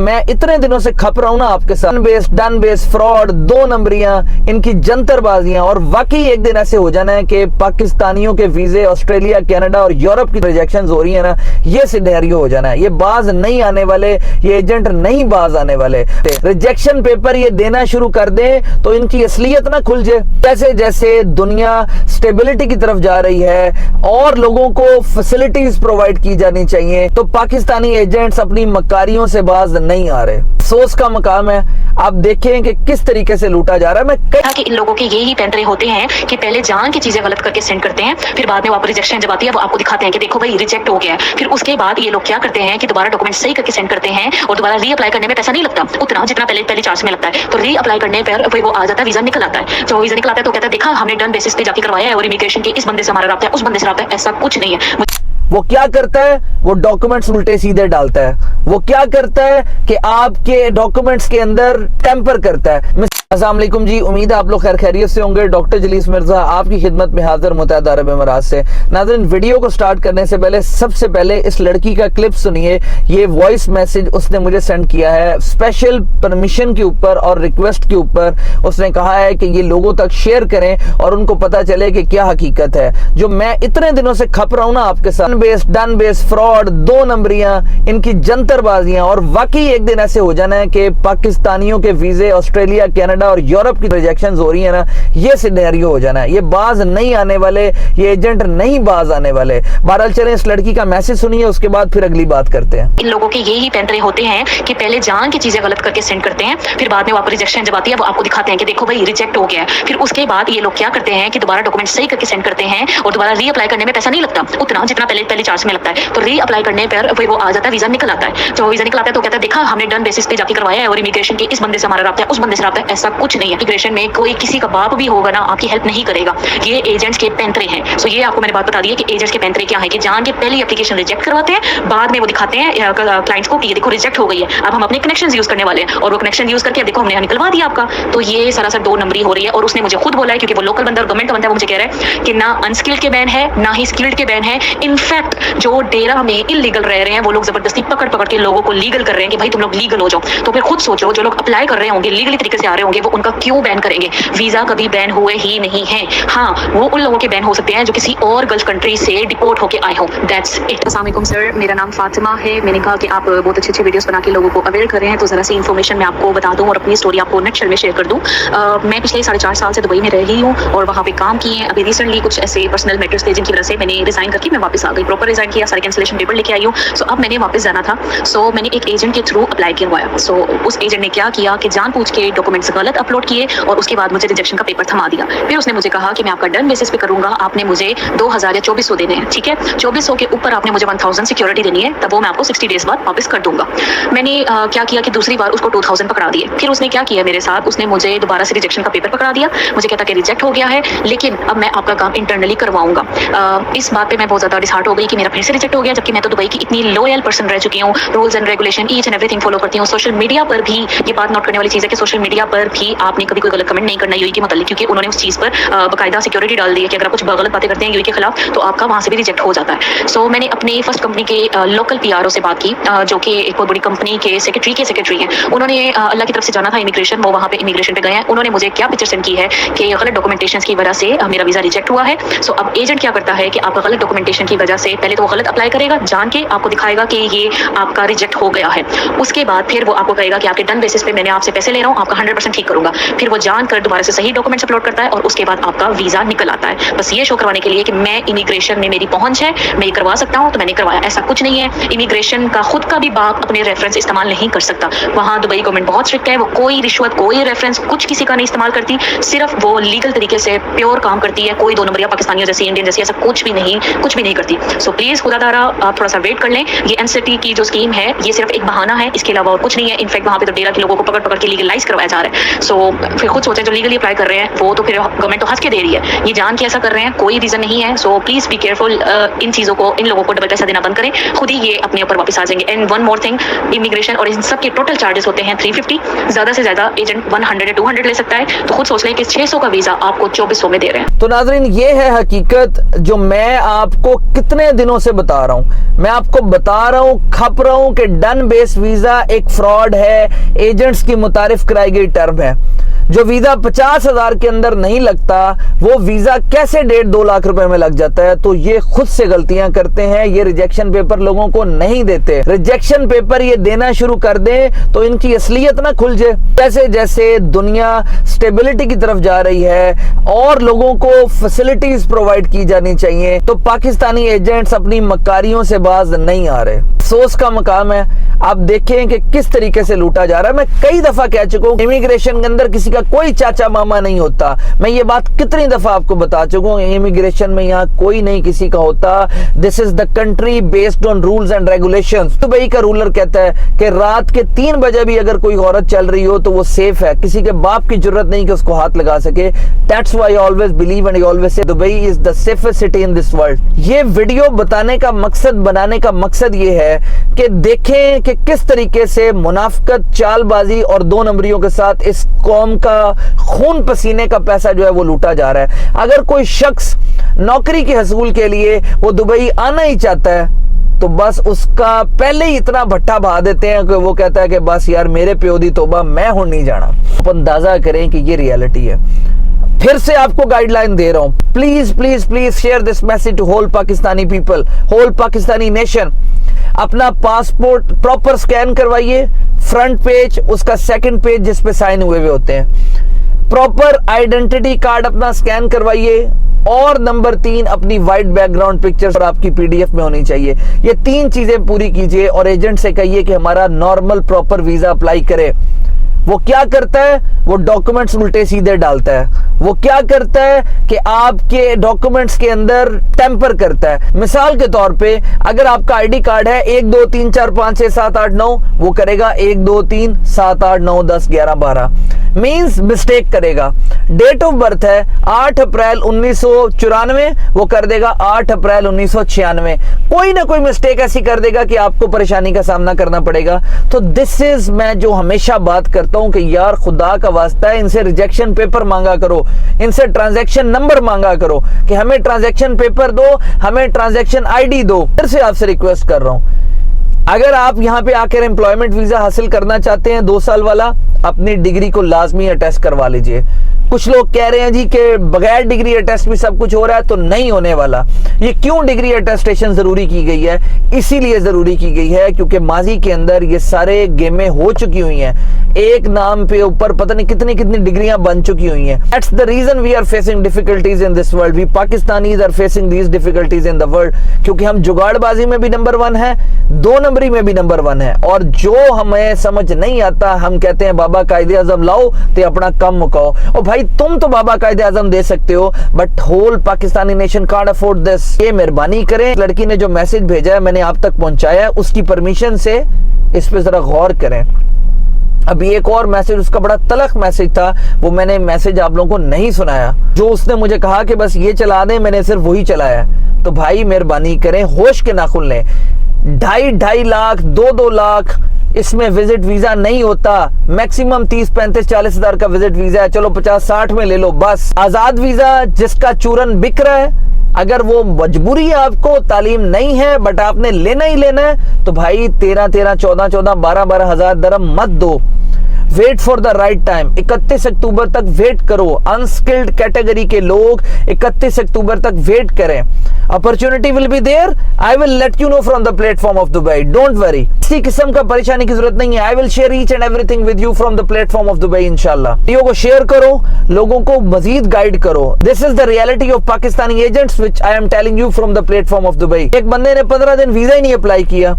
मैं इतने दिनों से खप रहा हूं ना आपके साथ, डन बेस फ्रॉड, दो नंबरियां, इनकी जंतरबाजियां, और वाकई एक दिन ऐसे हो जाना है कि पाकिस्तानियों के वीजे ऑस्ट्रेलिया, कनाडा और यूरोप की रिजेक्शन हो रही है ना, ये सिनेरियो हो जाना है। ये बाज नहीं आने वाले, ये एजेंट नहीं बाज आने वाले। रिजेक्शन पेपर ये देना शुरू कर दें तो इनकी असलियत ना खुल जाए। जैसे जैसे दुनिया स्टेबिलिटी की तरफ जा रही है और लोगों को फैसिलिटीज प्रोवाइड की जानी चाहिए, तो पाकिस्तानी एजेंट्स अपनी मकारियों से बाज नहीं आ रहे। अफसोस का मकाम है। आप देखें कि किस तरीके से लूटा जा रहा है। मैं कि इन लोगों के यही पैंतरे होते हैं कि पहले जान की चीजें गलत करके सेंड करते हैं, फिर बाद में वापस रिजेक्शन जब आती है वो आपको दिखाते हैं कि देखो भाई रिजेक्ट हो गया है। फिर उसके बाद ये लोग क्या करते हैं कि दोबारा डॉक्यूमेंट सही करके सेंड करते हैं और दोबारा रीअप्लाई करने में पैसा नहीं लगता उतना जितना पहले चार्ज में लगता है। तो रीअप्लाई करने पर वो आ जाता है, वीजा निकल आता है। जब वीजा निकल आता है तो कहता है देखा हमने डन बेसिस पे जाके करवाया है और इमिग्रेशन के इस बंदे से हमारा राब्ता है, उस बंदे से राब्ता है। ऐसा कुछ नहीं है। वो क्या करता है, वो डॉक्यूमेंट्स उल्टे सीधे डालता है। वो क्या करता है कि आपके डॉक्यूमेंट्स के अंदर टेम्पर करता है। अस्सलाम वालेकुम जी, उम्मीद है आप लोग खैर खैरियत से होंगे। डॉक्टर जलीस मिर्जा आपकी खिदमत में हाजिर मुत्तहदा अरब अमीरात से। नाज़रीन, वीडियो को स्टार्ट करने से पहले सबसे पहले इस लड़की का क्लिप सुनिए। ये वॉइस मैसेज उसने मुझे सेंड किया है स्पेशल परमिशन के ऊपर और रिक्वेस्ट के ऊपर। उसने कहा है कि ये लोगों तक शेयर करें और उनको पता चले कि क्या हकीकत है। जो मैं इतने दिनों से खप रहा हूं ना आपके साथ, डन बेस फ्रॉड, दो नंबरियां, इनकी जंतरबाजियां, और वाकई एक दिन ऐसे हो जाना है कि पाकिस्तानियों के वीजे ऑस्ट्रेलिया, कनाडा और यूरोप की रिजेक्शन हो रही है ना, ये सिनेरियो हो जाना है। ये बाज नहीं आने वाले, ये एजेंट नहीं बाज आने वाले। बहरहाल चलें इस लड़की का मैसेज सुनिए, उसके बाद फिर अगली बात करते हैं। इन लोगों के यही पैंतरे होते हैं कि पहले जान की चीजें गलत करके सेंड करते हैं, फिर बाद में वापस रिजेक्शन जब आती है वो आपको दिखाते हैं कि देखो भाई रिजेक्ट हो गया है। फिर उसके बाद ये लोग क्या करते हैं कि दोबारा डॉक्यूमेंट सही करके सेंड करते हैं और दोबारा रीअप्लाई करने में पैसा नहीं लगता उतना जितना पहले चार्ज में लगता है। तो रीअप्लाई करने पर वो आ जाता है, वीजा निकल आता है। जब वीजा निकल आता है तो कहता है देखा हमने डन बेसिस पे जाके करवाया है और इमिग्रेशन के इस बंदे से हमारा राब्ता है, उस बंदे से राब्ता है। ऐसा कुछ नहीं है। इमिग्रेशन में कोई किसी का बाप भी होगा ना आपकी हेल्प नहीं करेगा। ये एजेंट्स के पैंतरे हैं। सो ये आपको मैंने बात बता दी है कि एजेंट्स के पैंतरे क्या है कि जान के पहले एप्लीकेशन रिजेक्ट करवाते हैं, बाद में वो दिखाते हैं क्लाइंट्स को कि ये देखो रिजेक्ट हो गई है, अब हम अपने कनेक्शन यूज करने वाले हैं। और वो कनेक्शन यूज करके देखो हमने यहाँ निकलवा दिया आपका। तो ये सरासर दो नंबरी हो रही है। और उसने मुझे खुद बोला है, क्योंकि वो लोकल बंदा और गवर्नमेंट बंदा, वो मुझे कह रहा है कि ना अनस्किल्ड के बैन है ना ही स्किल्ड के बैन है। इनफैक्ट जो डेरा में इलीगल रह रहे हैं वो लोग जबरदस्ती पकड़ के लोगों को लीगल कर रहे हैं कि भाई तुम लोग लीगल हो जाओ। तो फिर खुद सोचो, जो लोग अप्लाई कर रहे होंगे लीगली तरीके से आ रहे होंगे वो उनका क्यों बैन करेंगे। वीजा कभी बैन हुए ही नहीं है। हाँ, वो उन लोगों के बैन हो सकते हैं जो किसी और गल्फ कंट्री से डिपोर्ट होके आए हो। That's it. अस्सलाम वालेकुम सर, मेरा नाम फातिमा है। मैंने कहा कि आप बहुत अच्छी वीडियोस बना के लोगों को अवेयर कर रहे हैं, तो जरा सी इन्फॉर्मेशन मैं आपको बता दूं और अपनी स्टोरी आपको नटशेल में शेयर कर दूं। मैं पिछले 4.5 साल से दुबई में रह रही हूँ और वहाँ पे काम किए। अभी रिसेंटली कुछ ऐसे पर्सनल मैटर्स थे जिनकी वजह से मैंने रिजाइन करके मैं वापस आ गई। प्रॉपर रिजाइन किया, सारे कैंसिलेशन पेपर लेके आई हूँ। सो अब मैंने वापस जाना था। सो मैंने एक एजेंट के थ्रू अप्लाई करवाया। सो उस एजेंट ने क्या किया कि जान पूछ के डॉक्यूमेंट्स गलत अपलोड किए और उसके बाद मुझे रिजेक्शन का पेपर थमा दिया। फिर उसने मुझे कहा कि मैं आपका डन बेसिस पे करूंगा, आपने मुझे 2000 या 2400 देने हैं, ठीक है। 2400 के ऊपर आपने मुझे 1000 सिक्योरिटी देनी है, तब वो मैं आपको 60 डेज बाद वापस कर दूंगा। मैंने क्या किया कि दूसरी बार उसको 2000 पकड़ा दिए। फिर उसने क्या किया मेरे साथ, उसने मुझे दोबारा से रिजेक्शन का पेपर पकड़ा दिया। मुझे कहता कि रिजेक्ट हो गया है, लेकिन अब मैं आपका काम इंटरनली करवाऊंगा। इस बात पे मैं बहुत ज्यादा डिसहार्ट हो गई कि मेरा फिर से रिजेक्ट हो गया, जबकि मैं तो दुबई की इतनी लॉयल पर्सन रह चुकी हूँ। Rules and regulation each and everything follow करती हूँ। सोशल मीडिया पर भी ये बात नोट करने वाली चीज है कि सोशल मीडिया पर भी आपने कभी कोई गलत कमेंट नहीं करना यूएई के मतलब, क्योंकि उन्होंने उस चीज पर बाकायदा सिक्योरिटी डाल दी है कि अगर आप कुछ गलत बातें करते हैं यूएई के खिलाफ तो आपका वहां से भी रिजेक्ट हो जाता है। सो मैंने अपनी फर्स्ट कंपनी के लोकल पीआरओ से बात की, जो कि एक बहुत बड़ी कंपनी के सेक्रेटरी हैं। उन्होंने अल्लाह की तरफ से जाना था इमिग्रेशन, वो वहाँ पे इमिग्रेशन पे गए हैं। उन्होंने मुझे क्या पिक्चर सेंड की है कि गलत डॉक्यूमेंटेशन की वजह से मेरा वीजा रिजेक्ट हुआ है। सो अब एजेंट क्या करता है कि आपका गलत डॉक्यूमेंटेशन की वजह से पहले तो वो गलत अप्लाई करेगा, जान के आपको दिखाएगा कि ये आपका रिजेक्ट हो गया है। उसके बाद फिर वो आपको कहेगा कि आपके डन बेसिस पे मैंने आपसे पैसे ले रहा हूँ, आपका 100% ठीक करूंगा। फिर वो जानकर दोबारा से सही डॉक्यूमेंट्स अपलोड करता है और उसके बाद आपका वीजा निकल आता है। बस ये शो करवाने के लिए कि मैं इमिग्रेशन में मेरी पहुंच है, मैं ये करवा सकता हूँ, तो मैंने करवाया। ऐसा कुछ नहीं है। इमिग्रेशन का खुद का भी बाप अपने रेफरेंस इस्तेमाल नहीं कर सकता। वहाँ दुबई गवर्नमेंट बहुत स्ट्रिक्ट है, वो कोई रिश्वत, कोई रेफरेंस, कुछ किसी का नहीं इस्तेमाल करती। सिर्फ वो लीगल तरीके से प्योर काम करती है। कोई दो नंबरिया पाकिस्तानियों जैसी, इंडियन जैसी ऐसा कुछ भी नहीं करती। सो प्लीज खुदा तारा आप थोड़ा सा वेट कर लें। ये एनसीटी की जो स्कीम है ये सिर्फ एक बहाना है, इसके अलावा और कुछ नहीं है। इनफैक्ट वहाँ पे तो डेरा के लोगों को पकड़ के लीगलाइज करवाया जा रहा है। सो फिर खुद सोचें, जो लीगली अप्लाई कर रहे हैं वो तो फिर गवर्नमेंट तो हंस के दे रही है, ये जान के ऐसा कर रहे हैं, कोई रीजन नहीं है। So please be careful. इन चीजों को, इन लोगों को डबल पैसा देना बंद करें, खुद ही ये अपने ऊपर वापस आ जाएंगे। And one more thing, immigration और इन सब के टोटल चार्जेस होते हैं 350, ज्यादा से ज्यादा एजेंट 100 या 200 ले सकता है। तो खुद सोच लें कि 600 का वीजा आपको 2400 में दे रहे हैं। तो नाजरीन, ये है हकीकत जो मैं आपको कितने कितने दिनों से बता रहा हूं, मैं आपको बता रहा हूं, खप रहा हूं कि डन बेस वीजा एक फ्रॉड है, एजेंट्स की मुतारिफ कराई गई टर्म है। जो वीजा 50,000 के अंदर नहीं लगता वो वीजा कैसे 1.5-2 लाख रुपए में लग जाता है। तो ये खुद से गलतियां करते हैं, ये रिजेक्शन पेपर लोगों को नहीं देते। रिजेक्शन पेपर ये देना शुरू कर दें तो इनकी असलियत ना खुल जाए। जैसे जैसे दुनिया स्टेबिलिटी की तरफ जा रही है और लोगों को फैसिलिटीज प्रोवाइड की जानी चाहिए, तो पाकिस्तानी एजेंट्स अपनी मकारियों से बाज नहीं आ रहे। अफसोस का मकाम है। आप देखें कि किस तरीके से लूटा जा रहा है। मैं कई दफा कह चुका हूं, इमिग्रेशन के अंदर किसी का कोई चाचा मामा नहीं होता। मैं ये बात कितनी दफा आपको बता चुका हूं, इमिग्रेशन में यहाँ कोई नहीं किसी का होता। This is the country based on rules and regulations. Dubai का रूलर कहता है कि रात के 3 बजे भी अगर कोई औरत चल रही हो तो वो सेफ है, किसी के बाप की जरूरत नहीं कि उसको हाथ लगा सके। That's why I always believe and I always say Dubai is the safest city in this world. ये वीडियो बताने का मकसद, बनाने का मकसद ये है कि देखें कि किस तरीके से मुनाफिकत, चालबाजी और 2 नंबरियों के साथ इस कौम का खून पसीने का पैसा जो है वो लूटा जा रहा है। अगर कोई शख्स नौकरी के हसूल के लिए वो दुबई आना ही चाहता है तो बस उसका पहले ही इतना भट्टा बहा देते हैं कि वो कहता है कि बस यार मेरे प्यो दी तोबा, मैं हुण नहीं जाना। आप अंदाजा करें कि ये रियलिटी है। फिर से आपको गाइडलाइन दे रहा हूं, please please please share this message to whole Pakistani people, whole Pakistani nation. अपना पासपोर्ट प्रॉपर स्कैन करवाइए, फ्रंट पेज, उसका सेकंड पेज जिस पे साइन हुए हुए होते हैं। प्रॉपर आइडेंटिटी कार्ड अपना स्कैन करवाइए और नंबर 3 अपनी वाइट बैकग्राउंड पिक्चर आपकी पीडीएफ में होनी चाहिए। ये 3 चीजें पूरी कीजिए और एजेंट से कहिए कि हमारा नॉर्मल प्रॉपर वीजा अप्लाई करे। वो क्या करता है, वो डॉक्यूमेंट्स उल्टे सीधे डालता है। वो क्या करता है कि आपके डॉक्यूमेंट्स के अंदर टेम्पर करता है। मिसाल के तौर पे अगर आपका आईडी कार्ड है 1 2 3 4 5 6 7 8 9, वो करेगा 1 2 3 7 8 9 10 11 12, मींस मिस्टेक करेगा। डेट ऑफ बर्थ है 8 अप्रैल 1994, वो कर देगा 8 अप्रैल 1996। कोई ना कोई मिस्टेक ऐसी कर देगा कि आपको परेशानी का सामना करना पड़ेगा। तो दिस इज, मैं जो हमेशा बात करता हूं कि यार खुदा का वास्ता है, इनसे रिजेक्शन पेपर मांगा करो, इनसे ट्रांजैक्शन नंबर मांगा करो कि हमें ट्रांजैक्शन पेपर दो, हमें ट्रांजैक्शन आईडी दो। फिर से आपसे रिक्वेस्ट कर रहा हूं, अगर आप यहां पे आकर एम्प्लॉयमेंट वीजा हासिल करना चाहते हैं 2 साल वाला, अपनी डिग्री को लाजमी अटेस्ट करवा लीजिए। कुछ लोग कह रहे हैं जी कि बगैर डिग्री अटेस्ट भी सब कुछ हो रहा है, तो नहीं होने वाला। ये क्यों डिग्री अटेस्टेशन जरूरी की गई है? इसीलिए जरूरी की गई है क्योंकि माजी के अंदर ये सारे गेमें हो चुकी हुई हैं। एक नाम पे ऊपर पता नहीं कितनी कितनी डिग्रियां बन चुकी हुई हैं। That's the reason we are facing difficulties in this world. We Pakistanis are facing these difficulties in the world, क्योंकि हम जुगाड़बाजी में भी नंबर 1 है, 2 नंबरी में भी नंबर 1 है। और जो हमें समझ नहीं आता हम कहते हैं बाबा कायदे आजम लाओ ते अपना कम मुकाओ। और भाई तुम तो बाबा कायदे आजम दे सकते हो, but whole Pakistani nation can't afford this. ये मेहरबानी करें, लड़की ने जो मैसेज भेजा है मैंने आप तक पहुंचाया है, उसकी परमिशन से इस पे जरा गौर करें। अभी एक और मैसेज, उसका बड़ा तलख मैसेज था, वो मैंने मैसेज आप लोगों को नहीं सुनाया। जो उसने मुझे कहा कि बस ये चला दें, मैंने सिर्फ वही चलाया। तो भाई मेहरबानी करें, होश के नाखुन लें। 2.5 लाख 2 लाख इसमें विजिट वीजा नहीं होता। मैक्सिमम 30 35 40 हजार का विजिट वीजा है, चलो 50 60 में ले लो बस। आजाद वीजा जिसका चूरन बिक रहा है, अगर वो मजबूरी है, आपको तालीम नहीं है बट आपने लेना ही लेना है, तो भाई 13 13 14 14 12 12 हजार दरम मत दो। Wait for the right time. 31 अक्टूबर तक वेट करो। अनस्किल्ड कैटेगरी के लोग 31 अक्टूबर तक वेट करें। Opportunity will be there, I will let you know from the platform of Dubai, don't worry. किसी किस्म का परेशानी की जरूरत नहीं है। I will share each and everything with you from the platform of Dubai इंशाल्लाह। वीडियो को शेयर करो, लोगों को मजीद गाइड करो। This is the reality of Pakistani agents which I am telling you from the platform of Dubai. एक बंदे ने 15 दिन वीजा ही नहीं अप्लाई किया,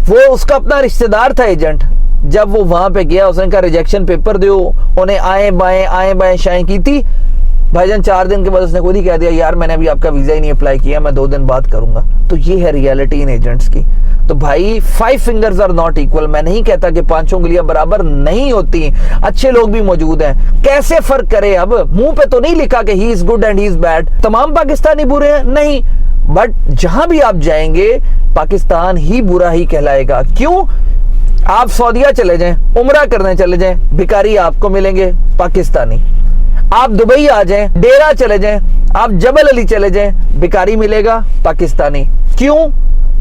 वो उसका अपना रिश्तेदार था एजेंट। जब वो वहां पे गया, उसने कहा रिजेक्शन पेपर दो, उन्हें आए बाएं शाएं की थी। भाईजान 4 दिन के बाद उसने खुद ही कह दिया यार मैंने अभी आपका वीजा ही नहीं अप्लाई किया, मैं 2 दिन बाद करूंगा। तो ये है रियलिटी इन एजेंट्स की। तो भाई 5 फिंगर्स आर नॉट इक्वल। मैं नहीं कहता कि 5 उंगलियां बराबर नहीं होती, अच्छे लोग भी मौजूद हैं। कैसे फर्क करे? अब मुंह पे तो नहीं लिखा कि he is good and he is bad, तमाम पाकिस्तानी बुरे हैं, नहीं। बट जहां भी आप जाएंगे पाकिस्तान ही बुरा ही कहलाएगा। क्यों? आप सऊदीया चले जाएं, उम्रा करने चले जाएं, भिखारी आपको मिलेंगे पाकिस्तानी। आप दुबई आ जाएं, डेरा चले जाएं, आप जबल अली चले जाएं, भिखारी मिलेगा पाकिस्तानी। क्यों?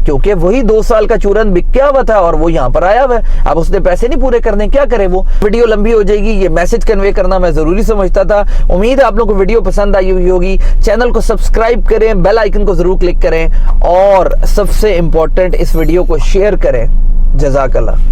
क्योंकि वही 2 साल का चूरन बिक गया हुआ था और वो यहाँ पर आया हुआ है। अब उसने पैसे नहीं पूरे करने, क्या करे वो। वीडियो लंबी हो जाएगी, ये मैसेज कन्वे करना मैं जरूरी समझता था। उम्मीद है आप लोगों को वीडियो पसंद आई हुई होगी। चैनल को सब्सक्राइब करें, बेल आइकन को जरूर क्लिक करें और सबसे इंपॉर्टेंट इस वीडियो को शेयर करें। जज़ाकल्लाह।